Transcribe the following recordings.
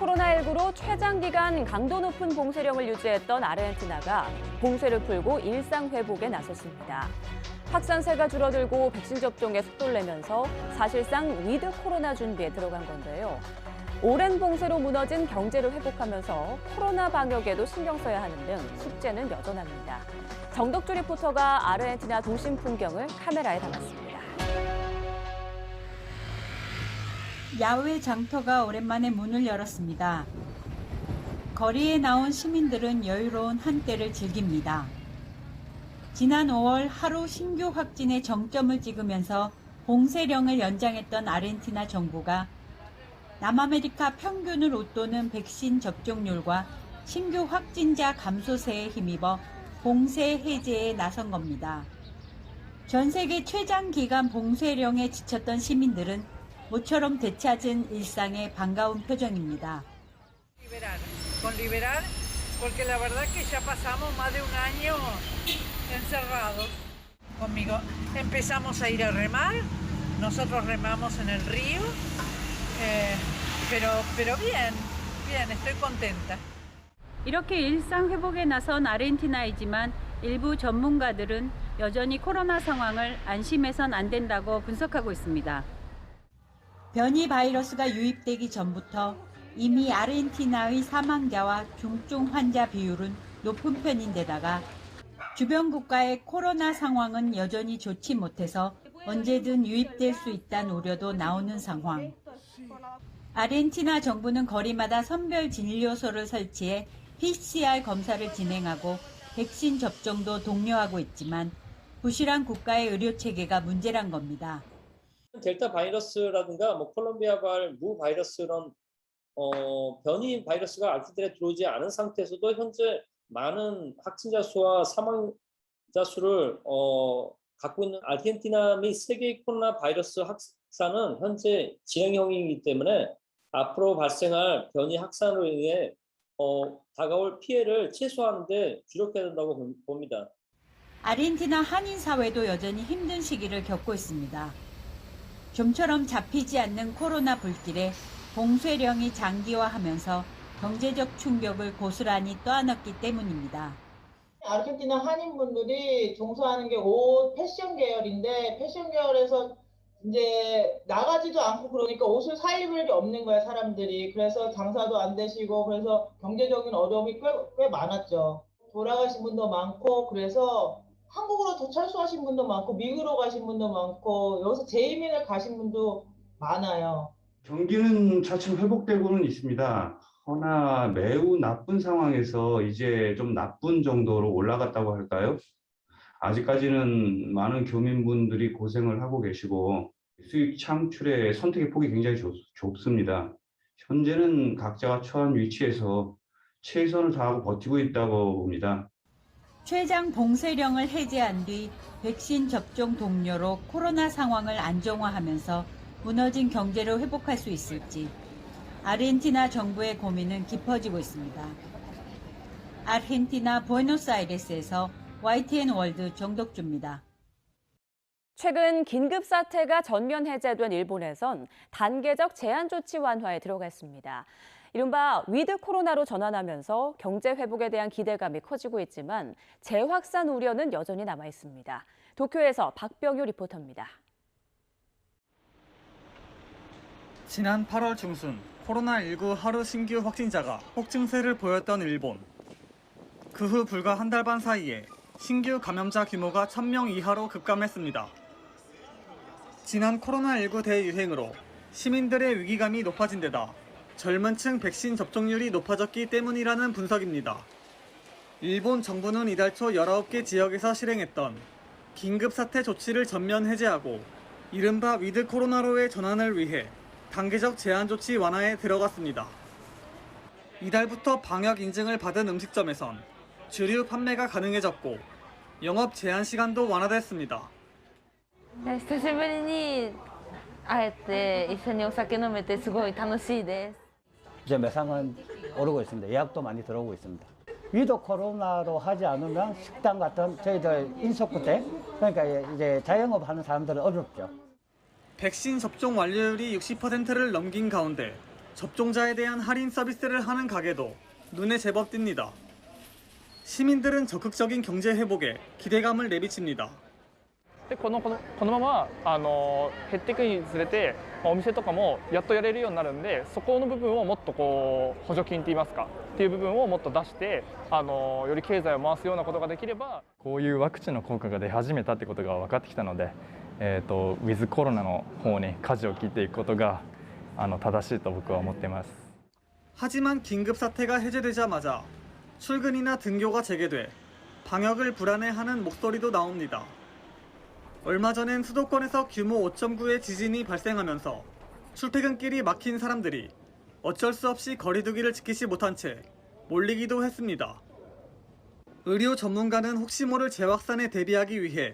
코로나19로 최장기간 강도 높은 봉쇄령을 유지했던 아르헨티나가 봉쇄를 풀고 일상 회복에 나섰습니다. 확산세가 줄어들고 백신 접종에 속도를 내면서 사실상 위드 코로나 준비에 들어간 건데요. 오랜 봉쇄로 무너진 경제를 회복하면서 코로나 방역에도 신경 써야 하는 등 숙제는 여전합니다. 정덕주 리포터가 아르헨티나 도심 풍경을 카메라에 담았습니다. 야외 장터가 오랜만에 문을 열었습니다. 거리에 나온 시민들은 여유로운 한때를 즐깁니다. 지난 5월 하루 신규 확진의 정점을 찍으면서 봉쇄령을 연장했던 아르헨티나 정부가 남아메리카 평균을 웃도는 백신 접종률과 신규 확진자 감소세에 힘입어 봉쇄 해제에 나선 겁니다. 전 세계 최장기간 봉쇄령에 지쳤던 시민들은 모처럼 되찾은 일상에 반가운 표정입니다. Con liberar, porque la verdad que ya pasamos más de un año encerrados. Conmigo empezamos a ir a remar, nosotros remamos en el río, pero bien, estoy contenta. 이렇게 일상 회복에 나선 아르헨티나이지만 일부 전문가들은 여전히 코로나 상황을 안심해선 안 된다고 분석하고 있습니다. 변이 바이러스가 유입되기 전부터 이미 아르헨티나의 사망자와 중증 환자 비율은 높은 편인데다가 주변 국가의 코로나 상황은 여전히 좋지 못해서 언제든 유입될 수 있다는 우려도 나오는 상황. 아르헨티나 정부는 거리마다 선별 진료소를 설치해 PCR 검사를 진행하고 백신 접종도 독려하고 있지만 부실한 국가의 의료 체계가 문제란 겁니다. 델타 바이러스라든가 콜롬비아발 무 바이러스 이런 변이 바이러스가 아르헨티나에 들어오지 않은 상태에서도 현재 많은 확진자 수와 사망자 수를 갖고 있는 아르헨티나 및 세계 코로나 바이러스 확산은 현재 진행형이기 때문에 앞으로 발생할 변이 확산으로 인해 다가올 피해를 최소화하는 데 주력해야 된다고 봅니다. 아르헨티나 한인 사회도 여전히 힘든 시기를 겪고 있습니다. 좀처럼 잡히지 않는 코로나 불길에 봉쇄령이 장기화하면서 경제적 충격을 고스란히 떠안았기 때문입니다. 아르헨티나 한인분들이 종사하는 게 옷 패션 계열인데 패션 계열에서 이제 나가지도 않고 그러니까 옷을 사 입을 게 없는 거야 사람들이. 그래서 장사도 안 되시고 그래서 경제적인 어려움이 꽤 많았죠. 돌아가신 분도 많고 그래서 한국으로 더 철수하신 분도 많고 미국으로 가신 분도 많고 여기서 재이민을 가신 분도 많아요. 경기는 차츰 회복되고는 있습니다. 허나 매우 나쁜 상황에서 이제 좀 나쁜 정도로 올라갔다고 할까요? 아직까지는 많은 교민분들이 고생을 하고 계시고 수익 창출의 선택의 폭이 굉장히 좁습니다. 현재는 각자가 처한 위치에서 최선을 다하고 버티고 있다고 봅니다. 최장 봉쇄령을 해제한 뒤 백신 접종 동료로 코로나 상황을 안정화하면서 무너진 경제를 회복할 수 있을지 아르헨티나 정부의 고민은 깊어지고 있습니다. 아르헨티나 부에노스아이레스에서 YTN 월드 정덕주입니다. 최근 긴급 사태가 전면 해제된 일본에선 단계적 제한 조치 완화에 들어갔습니다. 이른바 위드 코로나로 전환하면서 경제 회복에 대한 기대감이 커지고 있지만 재확산 우려는 여전히 남아 있습니다. 도쿄에서 박병효 리포터입니다. 지난 8월 중순 코로나19 하루 신규 확진자가 폭증세를 보였던 일본. 그 후 불과 한 달 반 사이에 신규 감염자 규모가 1000명 이하로 급감했습니다. 지난 코로나19 대유행으로 시민들의 위기감이 높아진 데다 젊은 층 백신 접종률이 높아졌기 때문이라는 분석입니다. 일본 정부는 이달 초 19개 지역에서 실행했던 긴급사태 조치를 전면 해제하고 이른바 위드 코로나로의 전환을 위해 단계적 제한 조치 완화에 들어갔습니다. 이달부터 방역 인증을 받은 음식점에선 주류 판매가 가능해졌고 영업 제한 시간도 완화됐습니다. 久しぶりに会えて一緒にお酒飲めてすごい楽しいです。 이제 매상은 오르고 있습니다. 예약도 많이 들어오고 있습니다. 위드 코로나로 하지 않으면 식당 같은 저희들 인석구대 그러니까 이제 자영업 하는 사람들은 어렵죠. 백신 접종 완료율이 60%를 넘긴 가운데 접종자에 대한 할인 서비스를 하는 가게도 눈에 제법 띕니다. 시민들은 적극적인 경제 회복에 기대감을 내비칩니다. でこのまま減っていくにつれて、お店とかもやっとやれるようになるんで、そこの部分をもっとこう補助金といいますかっていう部分をもっと出して、より経済を回すようなことができれば、こういうワクチンの効果が出始めたってことが分かってきたので、ウィズコロナの方に舵を切っていくことが正しいと僕は思っています。 하지만 긴급 사태가 해제되자마자 출근이나 등교가 재개돼 방역을 불안해하는 목소리도 나옵니다. 얼마 전엔 수도권에서 규모 5.9의 지진이 발생하면서 출퇴근길이 막힌 사람들이 어쩔 수 없이 거리두기를 지키지 못한 채 몰리기도 했습니다. 의료 전문가는 혹시 모를 재확산에 대비하기 위해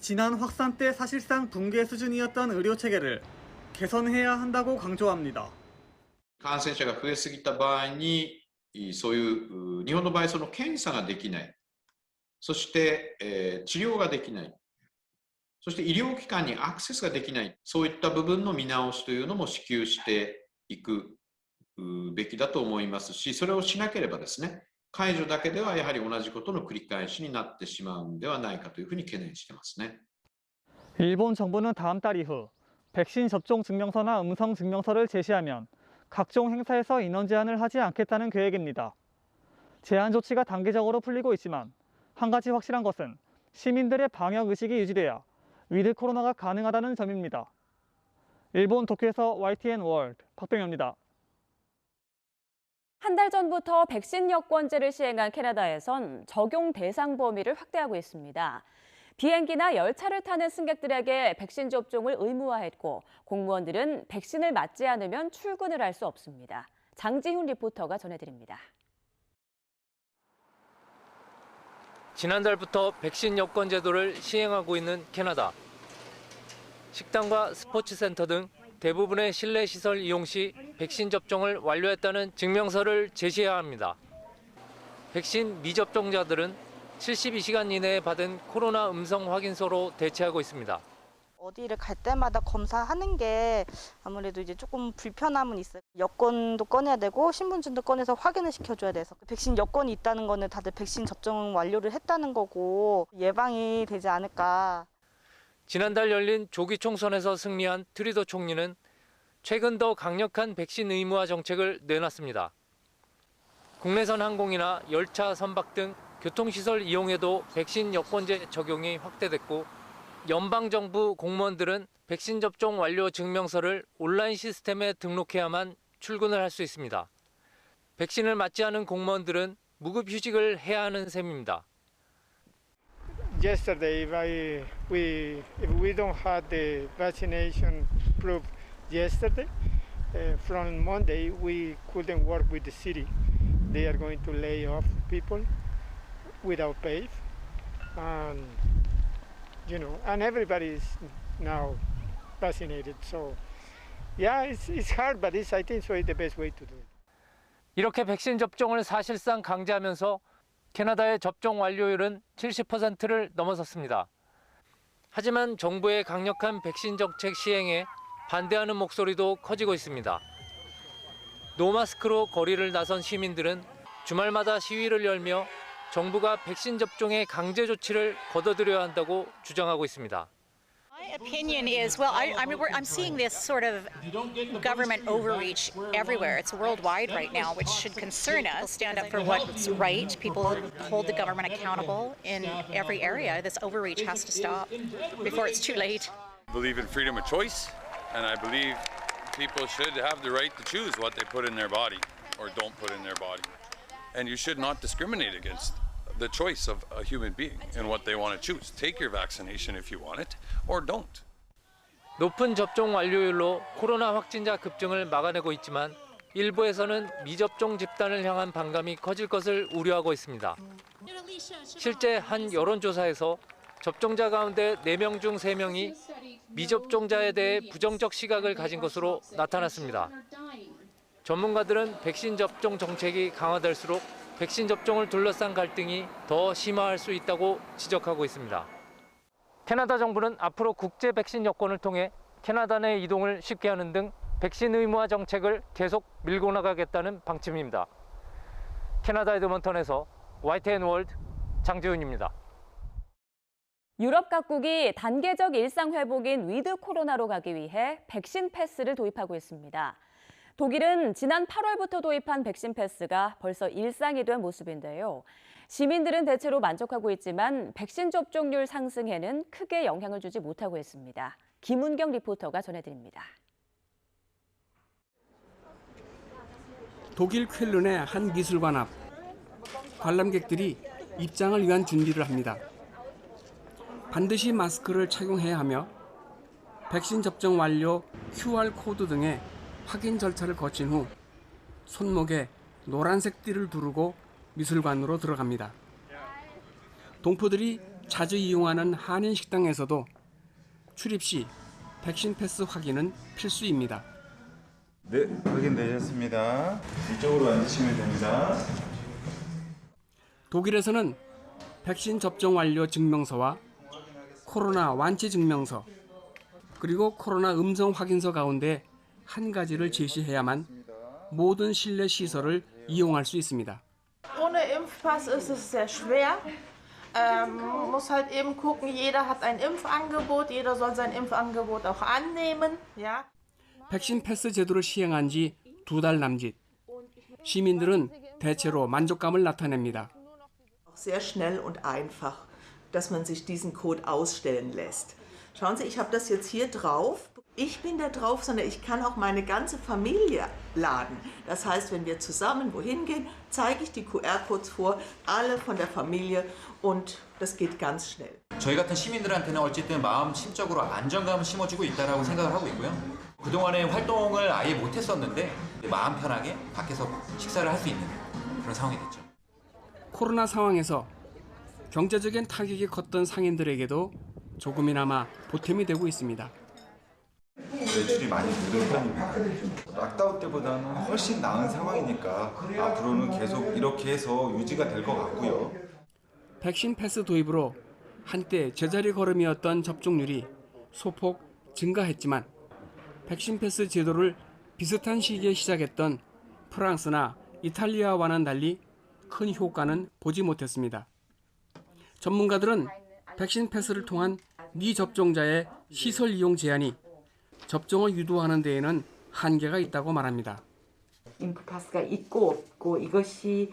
지난 확산 때 사실상 붕괴 수준이었던 의료 체계를 개선해야 한다고 강조합니다. 感染者が増えすぎた場合に、そういう日本の場合その検査ができない、そして、治療ができない、そして医療機関にアクセスができない、そういった部分の見直しというのも支給していくべきだと思いますし、それをしなければですね、解除だけではやはり同じことの繰り返しになってしまうんではないかというふうに懸念してますね。 일본 정부는 다음 달 이후 백신 접종 증명서나 음성 증명서를 제시하면 각종 행사에서 인원 제한을 하지 않겠다는 계획입니다. 제한 조치가 단계적으로 풀리고 있지만 한 가지 확실한 것은 시민들의 방역 의식이 유지돼야 위드 코로나가 가능하다는 점입니다. 일본 도쿄에서 YTN 월드 박병현입니다. 한 달 전부터 백신 여권제를 시행한 캐나다에선 적용 대상 범위를 확대하고 있습니다. 비행기나 열차를 타는 승객들에게 백신 접종을 의무화했고 공무원들은 백신을 맞지 않으면 출근을 할 수 없습니다. 장지훈 리포터가 전해드립니다. 지난달부터 백신 여권 제도를 시행하고 있는 캐나다. 식당과 스포츠센터 등 대부분의 실내 시설 이용 시 백신 접종을 완료했다는 증명서를 제시해야 합니다. 백신 미접종자들은 72시간 이내에 받은 코로나 음성 확인서로 대체하고 있습니다. 어디를 갈 때마다 검사하는 게 아무래도 이제 조금 불편함은 있어요. 여권도 꺼내야 되고 신분증도 꺼내서 확인을 시켜줘야 돼서 백신 여권이 있다는 거는 다들 백신 접종 완료를 했다는 거고 예방이 되지 않을까. 지난달 열린 조기 총선에서 승리한 트리도 총리는 최근 더 강력한 백신 의무화 정책을 내놨습니다. 국내선 항공이나 열차 선박 등 교통시설 이용에도 백신 여권제 적용이 확대됐고 연방정부 공무원들은 백신 접종 완료 증명서를 온라인 시스템에 등록해야만 출근을 할 수 있습니다. 백신을 맞지 않은 공무원들은 무급휴직을 해야 하는 셈입니다. Yesterday, if we don't have the vaccination proof yesterday, from Monday we couldn't work with the city. They are going to lay off people without pay, and and everybody is now vaccinated. So, yeah, it's hard, but I think so it's the best way to do it. 이렇게 백신 접종을 사실상 강제하면서 캐나다의 접종 완료율은 70%를 넘어섰습니다. 하지만 정부의 강력한 백신 정책 시행에 반대하는 목소리도 커지고 있습니다. 노마스크로 거리를 나선 시민들은 주말마다 시위를 열며 정부가 백신 접종의 강제 조치를 걷어들여야 한다고 주장하고 있습니다. My opinion is, well, I'm seeing this sort of government overreach everywhere. It's worldwide right now, which should concern us. Stand up for what's right. People hold the government accountable in every area. This overreach has to stop before it's too late. I believe in freedom of choice, and I believe people should have the right to choose what they put in their body or don't put in their body. And you should not discriminate against the choice of a human being and what they want to choose. Take your vaccination if you want it, or don't. 높은 접종 완료율로 코로나 확진자 급증을 막아내고 있지만 일부에서는 미접종 집단을 향한 반감이 커질 것을 우려하고 있습니다. 실제 한 여론조사에서 접종자 가운데 4명 중 3명이 미접종자에 대해 부정적 시각을 가진 것으로 나타났습니다. 전문가들은 백신 접종 정책이 강화될수록 백신 접종을 둘러싼 갈등이 더 심화할 수 있다고 지적하고 있습니다. 캐나다 정부는 앞으로 국제 백신 여권을 통해 캐나다 내 이동을 쉽게 하는 등 백신 의무화 정책을 계속 밀고 나가겠다는 방침입니다. 캐나다 에드먼턴에서 YTN 월드 장재훈입니다. 유럽 각국이 단계적 일상 회복인 위드 코로나로 가기 위해 백신 패스를 도입하고 있습니다. 독일은 지난 8월부터 도입한 백신 패스가 벌써 일상이 된 모습인데요. 시민들은 대체로 만족하고 있지만 백신 접종률 상승에는 크게 영향을 주지 못하고 있습니다. 김은경 리포터가 전해드립니다. 독일 쾰른의 한 미술관 앞 관람객들이 입장을 위한 준비를 합니다. 반드시 마스크를 착용해야 하며 백신 접종 완료 QR코드 등의 확인 절차를 거친 후 손목에 노란색 띠를 두르고 미술관으로 들어갑니다. 동포들이 자주 이용하는 한인 식당에서도 출입 시 백신 패스 확인은 필수입니다. 네, 확인되셨습니다. 이쪽으로 앉으시면 됩니다. 독일에서는 백신 접종 완료 증명서와 코로나 완치 증명서, 그리고 코로나 음성 확인서 가운데 한 가지를 제시해야만 모든 실내 시설을 이용할 수 있습니다. Ohne Impfpass ist es sehr schwer. Muss halt eben gucken, jeder hat ein Impfangebot, jeder soll sein Impfangebot auch annehmen. Ja. 백신 패스 제도를 시행한 지 2달 남짓. 시민들은 대체로 만족감을 나타냅니다. Sehr schnell und einfach, dass man sich diesen Code ausstellen lässt. Schauen Sie, ich habe das jetzt hier drauf. Ich bin da drauf, sondern ich kann auch meine ganze Familie laden. Das heißt, wenn wir zusammen wohin gehen, zeige ich die QR-Codes vor, alle von der Familie und das geht ganz schnell. 저희 같은 시민들한테는 어쨌든 마음 심적으로 안정감을 심어주고 있다라고 생각을 하고 있고요. 그동안에 활동을 아예 못했었는데 마음 편하게 밖에서 식사를 할 수 있는 그런 상황이 됐죠. 코로나 상황에서 경제적인 타격이 컸던 상인들에게도 조금이나마 보탬이 되고 있습니다. 매출이 많이 늘은 편입니다. 락다운 때보다는 훨씬 나은 상황이니까 앞으로는 계속 이렇게 해서 유지가 될 것 같고요. 백신 패스 도입으로 한때 제자리 걸음이었던 접종률이 소폭 증가했지만 백신 패스 제도를 비슷한 시기에 시작했던 프랑스나 이탈리아와는 달리 큰 효과는 보지 못했습니다. 전문가들은 백신 패스를 통한 미접종자의 시설 이용 제한이 접종을 유도하는 데에는 한계가 있다고 말합니다. 인프파스가 있고 없고 이것이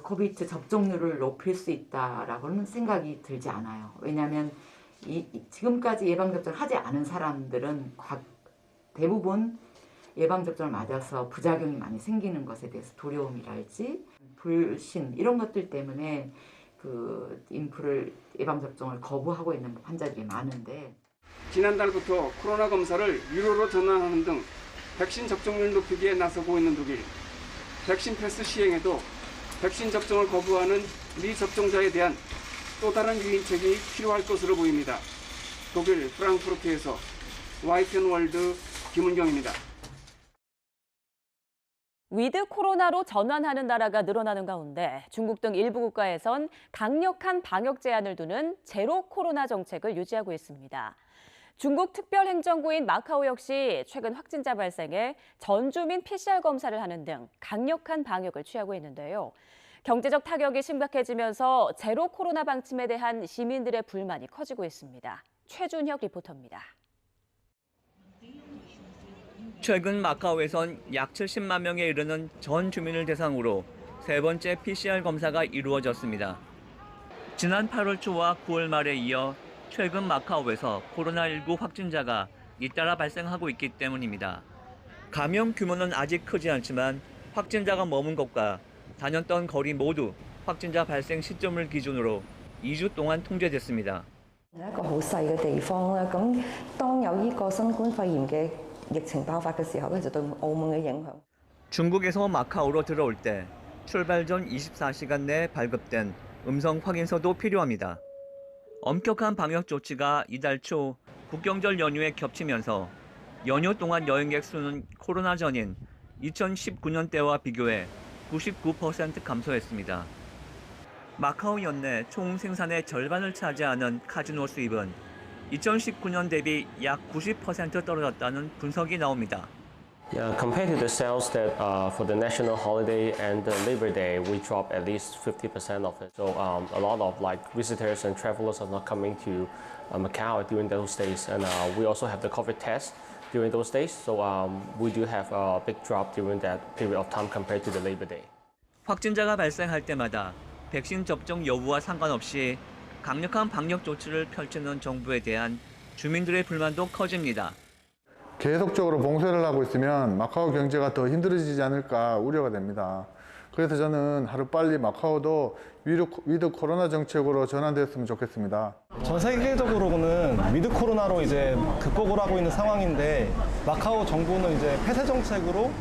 코비드 접종률을 높일 수 있다라고는 생각이 들지 않아요. 왜냐하면 지금까지 예방접종을 하지 않은 사람들은 대부분 예방접종을 맞아서 부작용이 많이 생기는 것에 대해서 두려움이랄지 불신 이런 것들 때문에 예방접종을 거부하고 있는 환자들이 많은데 지난달부터 코로나 검사를 유료로 전환하는 등 백신 접종률 높이기에 나서고 있는 독일. 백신 패스 시행에도 백신 접종을 거부하는 미접종자에 대한 또 다른 유인책이 필요할 것으로 보입니다. 독일 프랑크푸르트에서 YTN 월드 김은경입니다. 위드 코로나로 전환하는 나라가 늘어나는 가운데 중국 등 일부 국가에선 강력한 방역 제한을 두는 제로 코로나 정책을 유지하고 있습니다. 중국 특별행정구인 마카오 역시 최근 확진자 발생에 전 주민 PCR 검사를 하는 등 강력한 방역을 취하고 있는데요. 경제적 타격이 심각해지면서 제로 코로나 방침에 대한 시민들의 불만이 커지고 있습니다. 최준혁 리포터입니다. 최근 마카오에선 약 70만 명에 이르는 전 주민을 대상으로 세 번째 PCR 검사가 이루어졌습니다. 지난 8월 초와 9월 말에 이어 최근 마카오에서 코로나19 확진자가 잇따라 발생하고 있기 때문입니다. 감염 규모는 아직 크지 않지만 확진자가 머문 곳과 다녔던 거리 모두 확진자 발생 시점을 기준으로 2주 동안 통제됐습니다. 一個好細嘅地方啦，咁當有呢個新冠肺炎嘅疫情爆發嘅時候咧，就對澳門嘅影響。 중국에서 마카오로 들어올 때 출발 전 24시간 내 발급된 음성 확인서도 필요합니다. 엄격한 방역 조치가 이달 초 국경절 연휴에 겹치면서 연휴 동안 여행객 수는 코로나 전인 2019년 때와 비교해 99% 감소했습니다. 마카오 연내 총 생산의 절반을 차지하는 카지노 수입은 2019년 대비 약 90% 떨어졌다는 분석이 나옵니다. Yeah, compared to the sales that for the national holiday and the Labor Day, we dropped at least 50% of it. So a lot of visitors and travelers are not coming to Macau during those days, and we also have the COVID test during those days. So we do have a big drop during that period of time compared to the Labor Day. 확진자가 발생할 때마다 백신 접종 여부와 상관없이 강력한 방역 조치를 펼치는 정부에 대한 주민들의 불만도 커집니다. 계속적으로 봉쇄를 하고 있으면 마카오 경제가 더 힘들어지지 않을까 우려가 됩니다. 그래서 저는 하루빨리 마카오도 위드 코로나 정책으로 전환되었으면 좋겠습니다. 전 세계적으로는 위드 코로나로 이제 극복을 하고 있는 상황인데 마카오 정부는 이제 폐쇄 정책으로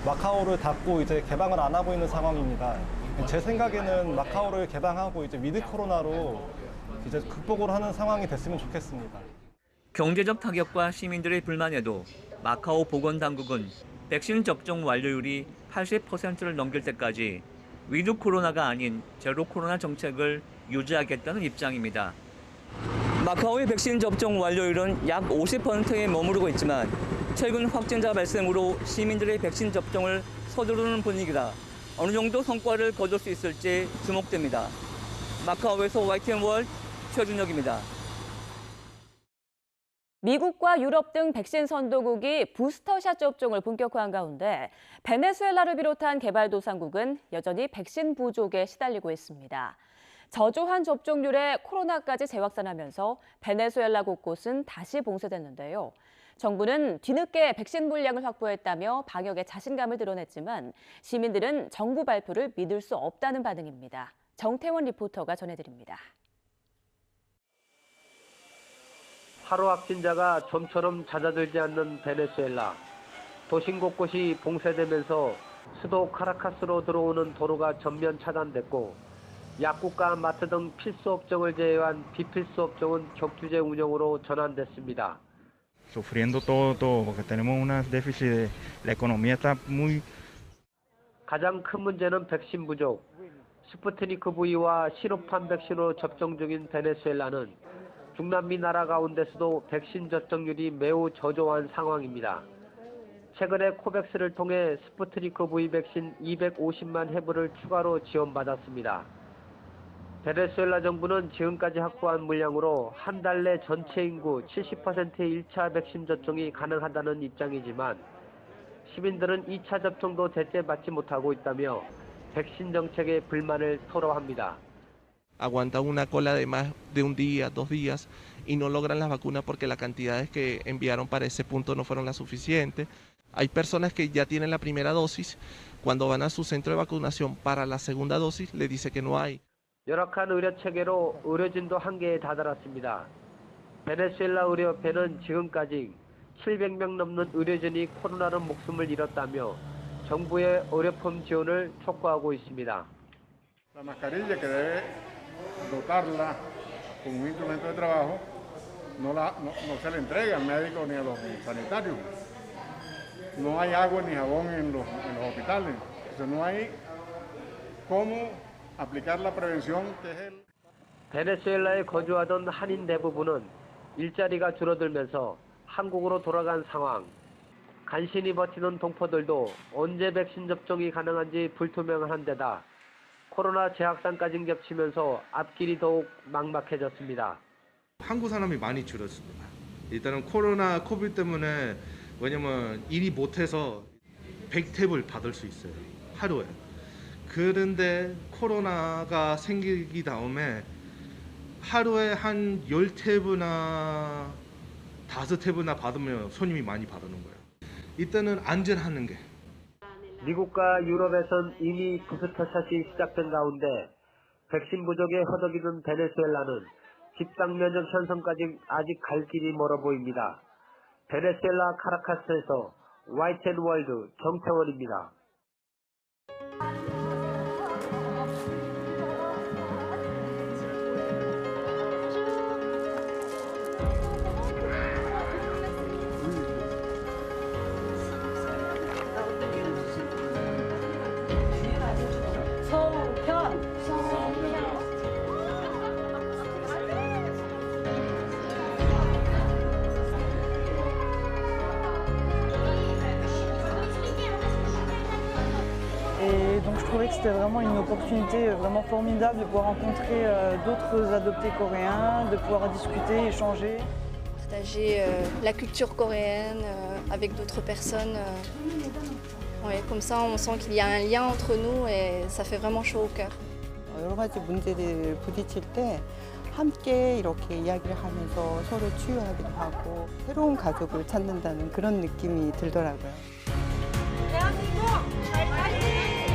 마카오를 닫고 이제 개방을 안 하고 있는 상황입니다. 제 생각에는 마카오를 개방하고 이제 위드 코로나로 이제 극복을 하는 상황이 됐으면 좋겠습니다. 경제적 타격과 시민들의 불만에도 마카오 보건당국은 백신 접종 완료율이 80%를 넘길 때까지 위드 코로나가 아닌 제로 코로나 정책을 유지하겠다는 입장입니다. 마카오의 백신 접종 완료율은 약 50%에 머무르고 있지만 최근 확진자 발생으로 시민들의 백신 접종을 서두르는 분위기라 어느 정도 성과를 거둘 수 있을지 주목됩니다. 마카오에서 YTN 월드 최준혁입니다. 미국과 유럽 등 백신 선도국이 부스터샷 접종을 본격화한 가운데 베네수엘라를 비롯한 개발도상국은 여전히 백신 부족에 시달리고 있습니다. 저조한 접종률에 코로나까지 재확산하면서 베네수엘라 곳곳은 다시 봉쇄됐는데요. 정부는 뒤늦게 백신 물량을 확보했다며 방역에 자신감을 드러냈지만 시민들은 정부 발표를 믿을 수 없다는 반응입니다. 정태원 리포터가 전해드립니다. 하루 확진자가 좀처럼 잦아들지 않는 베네수엘라. 도심 곳곳이 봉쇄되면서 수도 카라카스로 들어오는 도로가 전면 차단됐고 약국과 마트 등 필수 업종을 제외한 비필수 업종은 격주제 운영으로 전환됐습니다. Sufriendo todo porque tenemos un déficit de la economía está muy 가장 큰 문제는 백신 부족. 스푸트니크 V와 시노팜 백신으로 접종 중인 베네수엘라는 중남미 나라 가운데서도 백신 접종률이 매우 저조한 상황입니다. 최근에 코백스를 통해 스푸트니크 V 백신 250만 회분을 추가로 지원받았습니다. 베네수엘라 정부는 지금까지 확보한 물량으로 한 달 내 전체 인구 70%의 1차 백신 접종이 가능하다는 입장이지만 시민들은 2차 접종도 제때 받지 못하고 있다며 백신 정책에 불만을 토로합니다. Aguantan una cola de más de un día, 2 días y no logran las vacunas porque las cantidades que enviaron para ese punto no fueron las suficientes. Hay personas que ya tienen la primera dosis, cuando van a su centro de vacunación para la segunda dosis le dice que no hay. 열악한 의료 체계로 의료진도 한계에 다다랐습니다. 베네수엘라 의료협회는 지금까지 700명 넘는 의료진이 코로나로 목숨을 잃었다며 정부의 의료품 지원을 촉구하고 있습니다. La mascarilla que debe dotarla con un instrumento de trabajo no se le entrega al médico ni a los sanitarios. No hay agua ni jabón en los hospitales. Entonces no hay cómo aplicar la prevención que es el... 베네수엘라에 거주하던 한인 대부분은 일자리가 줄어들면서 한국으로 돌아간 상황. 간신히 버티는 동포들도 언제 백신 접종이 가능한지 불투명한 데다 코로나 재확산까지 겹치면서 앞길이 더욱 막막해졌습니다. 한국 사람이 많이 줄었습니다. 일단은 코로나 코비드 때문에 왜냐면 일이 못해서 100탭을 받을 수 있어요. 하루에. 그런데 코로나가 생기기 다음에 하루에 한 10탭이나 5탭이나 받으면 손님이 많이 받는 거예요. 일단은 안전하는 게. 미국과 유럽에선 이미 부스터샷이 시작된 가운데 백신 부족에 허덕이는 베네수엘라는 집단 면역 형성까지 아직 갈 길이 멀어 보입니다. 베네수엘라 카라카스에서 YTN 월드 정태원입니다. Et donc je trouvais que c'était vraiment une opportunité vraiment formidable de pouvoir rencontrer d'autres adoptés coréens, de pouvoir discuter, échanger. Partager la culture coréenne avec d'autres personnes. Ouais, comme ça, on sent qu'il y a un lien entre nous et ça fait vraiment chaud au cœur. 여러 가지 문제들 부딪힐 때 함께 이렇게 이야기를 하면서 서로 치유하기도 하고 새로운 가족을 찾는다는 그런 느낌이 들더라고요. 대한민국 잘 살기!